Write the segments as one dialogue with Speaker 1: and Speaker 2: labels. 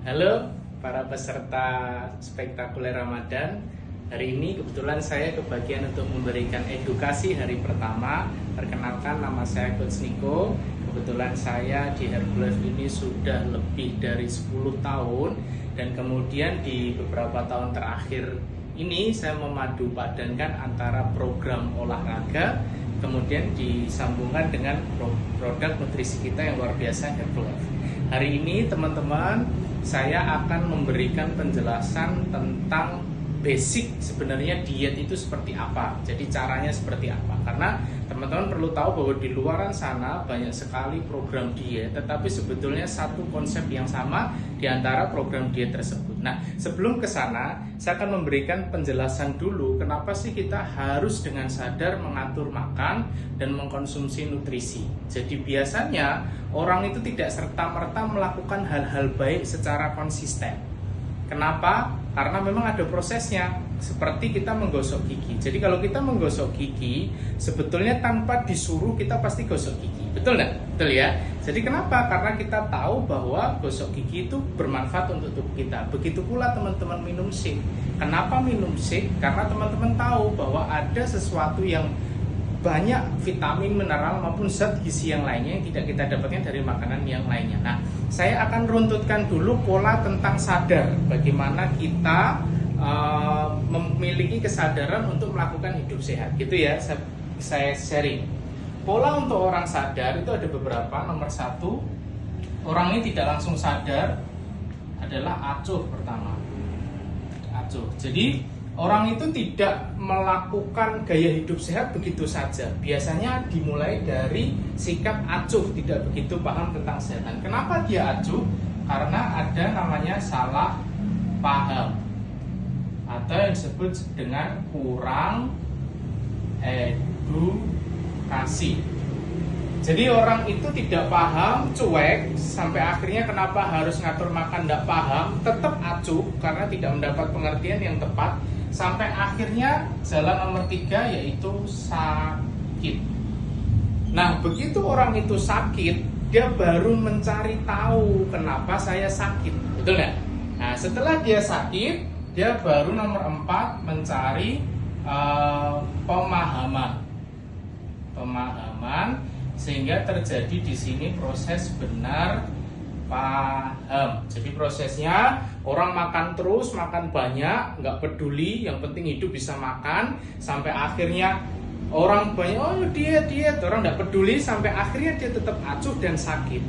Speaker 1: Halo para peserta spektakuler Ramadan. Hari ini kebetulan saya kebagian untuk memberikan edukasi hari pertama. Perkenalkan, nama saya Coach Niko. Kebetulan saya di Hercules ini sudah lebih dari 10 tahun. Dan kemudian di beberapa tahun terakhir ini saya memadu padankan antara program olahraga kemudian disambungkan dengan produk nutrisi kita yang luar biasa, Hercules. Hari ini teman-teman, saya akan memberikan penjelasan tentang basic sebenarnya diet itu seperti apa. Jadi caranya seperti apa. Karena teman-teman perlu tahu bahwa di luaran sana banyak sekali program diet, tetapi sebetulnya satu konsep yang sama di antara program diet tersebut. Nah, sebelum ke sana, saya akan memberikan penjelasan dulu kenapa sih kita harus dengan sadar mengatur makan dan mengkonsumsi nutrisi. Jadi biasanya orang itu tidak serta-merta melakukan hal-hal baik secara konsisten. Kenapa? Karena memang ada prosesnya, seperti kita menggosok gigi. Jadi kalau kita menggosok gigi, sebetulnya tanpa disuruh kita pasti gosok gigi. Betul nggak? Betul ya? Jadi kenapa? Karena kita tahu bahwa gosok gigi itu bermanfaat untuk tubuh kita. Begitu pula teman-teman minum shake. Kenapa minum shake? Karena teman-teman tahu bahwa ada sesuatu yang banyak vitamin, mineral maupun zat gizi yang lainnya yang tidak kita dapatkan dari makanan yang lainnya. Nah, saya akan runtutkan dulu pola tentang sadar, bagaimana kita memiliki kesadaran untuk melakukan hidup sehat, gitu ya. Saya sharing. Pola untuk orang sadar itu ada beberapa. Nomor satu, orang ini tidak langsung sadar adalah acuh pertama. Acuh. Jadi orang itu tidak melakukan gaya hidup sehat begitu saja. Biasanya dimulai dari sikap acuh, tidak begitu paham tentang kesehatan. Kenapa dia acuh? Karena ada namanya salah paham atau yang disebut dengan kurang edukasi. Jadi orang itu tidak paham, cuek, sampai akhirnya kenapa harus ngatur makan tidak paham, tetap acuh karena tidak mendapat pengertian yang tepat. Sampai akhirnya jalan nomor 3 yaitu sakit. Nah, begitu orang itu sakit, dia baru mencari tahu kenapa saya sakit. Betul nggak? Nah, setelah dia sakit, dia baru nomor 4 mencari pemahaman. Pemahaman sehingga terjadi di sini proses benar paham. Jadi prosesnya orang makan terus, makan banyak, nggak peduli, yang penting hidup bisa makan, sampai akhirnya orang banyak, oh diet, orang nggak peduli, sampai akhirnya dia tetap acuh dan sakit.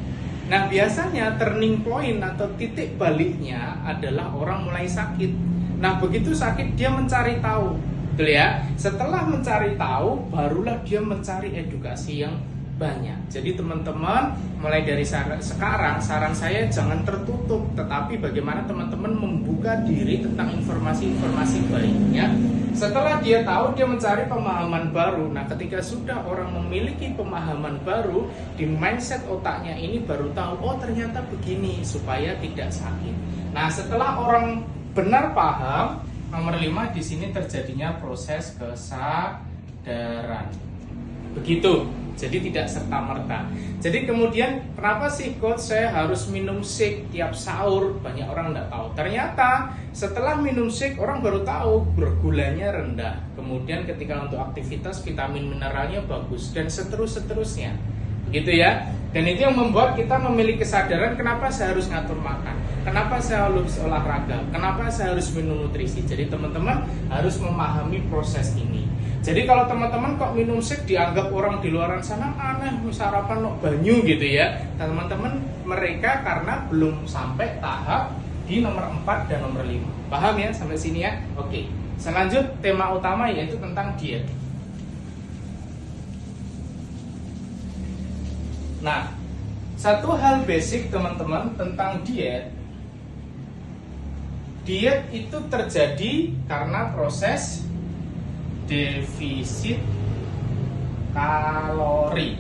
Speaker 1: Nah, biasanya turning point atau titik baliknya adalah orang mulai sakit. Nah, begitu sakit dia mencari tahu, betul ya? Setelah mencari tahu, barulah dia mencari edukasi yang banyak. Jadi teman-teman, mulai dari sekarang saran saya jangan tertutup, tetapi bagaimana teman-teman membuka diri tentang informasi-informasi baiknya. Setelah dia tahu, dia mencari pemahaman baru. Nah, ketika sudah orang memiliki pemahaman baru, di mindset otaknya ini baru tahu, oh ternyata begini supaya tidak sakit. Nah, setelah orang benar paham, nomor 5 di sini terjadinya proses kesadaran. Begitu. Jadi tidak serta-merta. Jadi kemudian kenapa sih coach saya harus minum shake tiap sahur? Banyak orang tidak tahu. Ternyata setelah minum shake orang baru tahu gulanya rendah. Kemudian ketika untuk aktivitas vitamin mineralnya bagus dan seterusnya. Begitu ya. Dan itu yang membuat kita memiliki kesadaran kenapa saya harus ngatur makan. Kenapa saya harus olahraga? Kenapa saya harus minum nutrisi? Jadi teman-teman harus memahami proses ini. Jadi kalau teman-teman kok minum shake dianggap orang di luaran sana aneh, sarapan no banyu gitu ya. Teman-teman mereka karena belum sampai tahap di nomor 4 dan nomor 5. Paham ya sampai sini ya? Oke. Selanjut tema utama yaitu tentang diet. Nah, satu hal basic teman-teman tentang diet. Diet itu terjadi karena proses defisit kalori.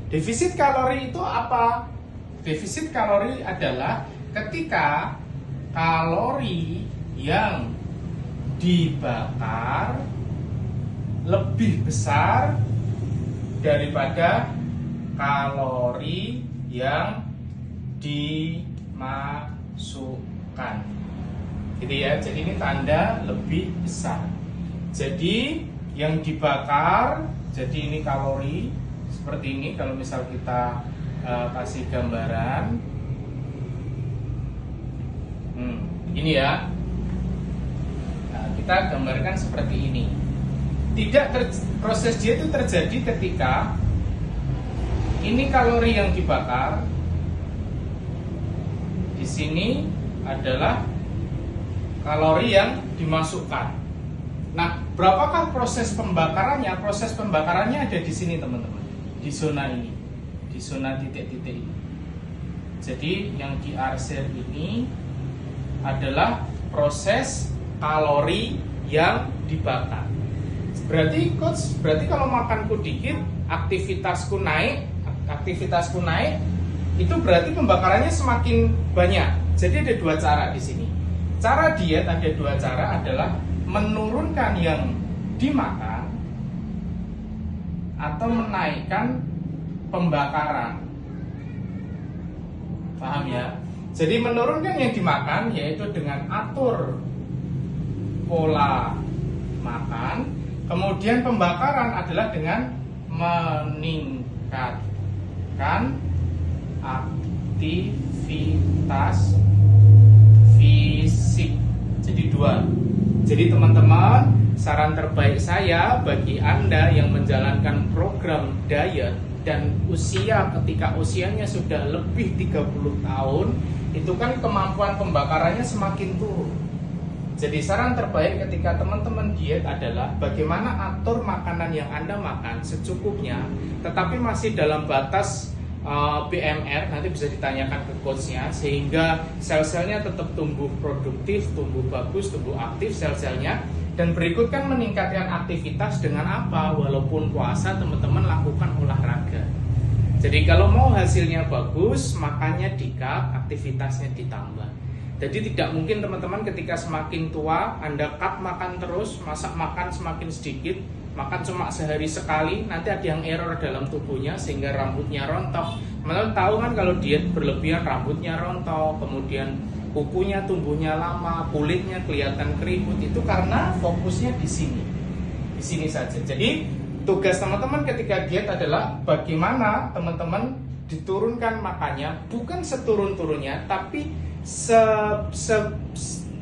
Speaker 1: Defisit kalori itu apa? Defisit kalori adalah ketika kalori yang dibakar lebih besar daripada kalori yang dimakan. dimasukkan. Gitu ya. Jadi ini tanda lebih besar. Jadi yang dibakar, jadi ini kalori seperti ini. Kalau misal kita kasih gambaran, ini ya. Nah, kita gambarkan seperti ini. Proses dia itu terjadi ketika ini kalori yang dibakar, di sini adalah kalori yang dimasukkan. Nah, berapakah proses pembakarannya? Proses pembakarannya ada di sini, teman-teman. Di zona ini, di zona titik-titik ini. Jadi yang diarsir ini adalah proses kalori yang dibakar. Berarti coach, kalau makanku dikit, aktivitasku naik, itu berarti pembakarannya semakin banyak. Jadi ada dua cara di sini. Cara diet ada dua cara, adalah menurunkan yang dimakan atau menaikkan pembakaran. Paham ya? Jadi menurunkan yang dimakan yaitu dengan atur pola makan. Kemudian pembakaran adalah dengan meningkatkan aktivitas fisik. Jadi dua. Jadi teman-teman, saran terbaik saya bagi Anda yang menjalankan program diet dan ketika usianya sudah lebih 30 tahun, itu kan kemampuan pembakarannya semakin turun. Jadi saran terbaik ketika teman-teman diet adalah bagaimana atur makanan yang Anda makan secukupnya, tetapi masih dalam batas BMR, nanti bisa ditanyakan ke coachnya, sehingga sel-selnya tetap tumbuh produktif, tumbuh bagus, tumbuh aktif sel-selnya. Dan berikut kan meningkatkan aktivitas dengan apa? Walaupun puasa, teman-teman lakukan olahraga. Jadi kalau mau hasilnya bagus, makannya di-cut, aktivitasnya ditambah. Jadi tidak mungkin teman-teman ketika semakin tua Anda cut makan terus, makan semakin sedikit, makan cuma sehari sekali, nanti ada yang error dalam tubuhnya sehingga rambutnya rontok. Teman-teman tahu kan kalau diet berlebihan rambutnya rontok, kemudian kukunya tumbuhnya lama, kulitnya kelihatan keriput, itu karena fokusnya di sini saja. Jadi tugas teman-teman ketika diet adalah bagaimana teman-teman diturunkan makannya, bukan seturun-turunnya, tapi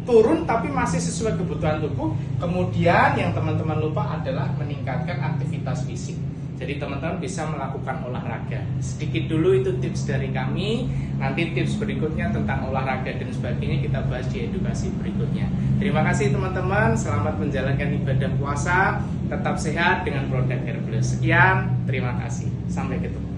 Speaker 1: turun tapi masih sesuai kebutuhan tubuh. Kemudian yang teman-teman lupa adalah meningkatkan aktivitas fisik. Jadi teman-teman bisa melakukan olahraga. Sedikit dulu itu tips dari kami. Nanti tips berikutnya tentang olahraga dan sebagainya kita bahas di edukasi berikutnya. Terima kasih teman-teman. Selamat menjalankan ibadah puasa. Tetap sehat dengan produk Herbalist. Sekian, terima kasih. Sampai ketemu.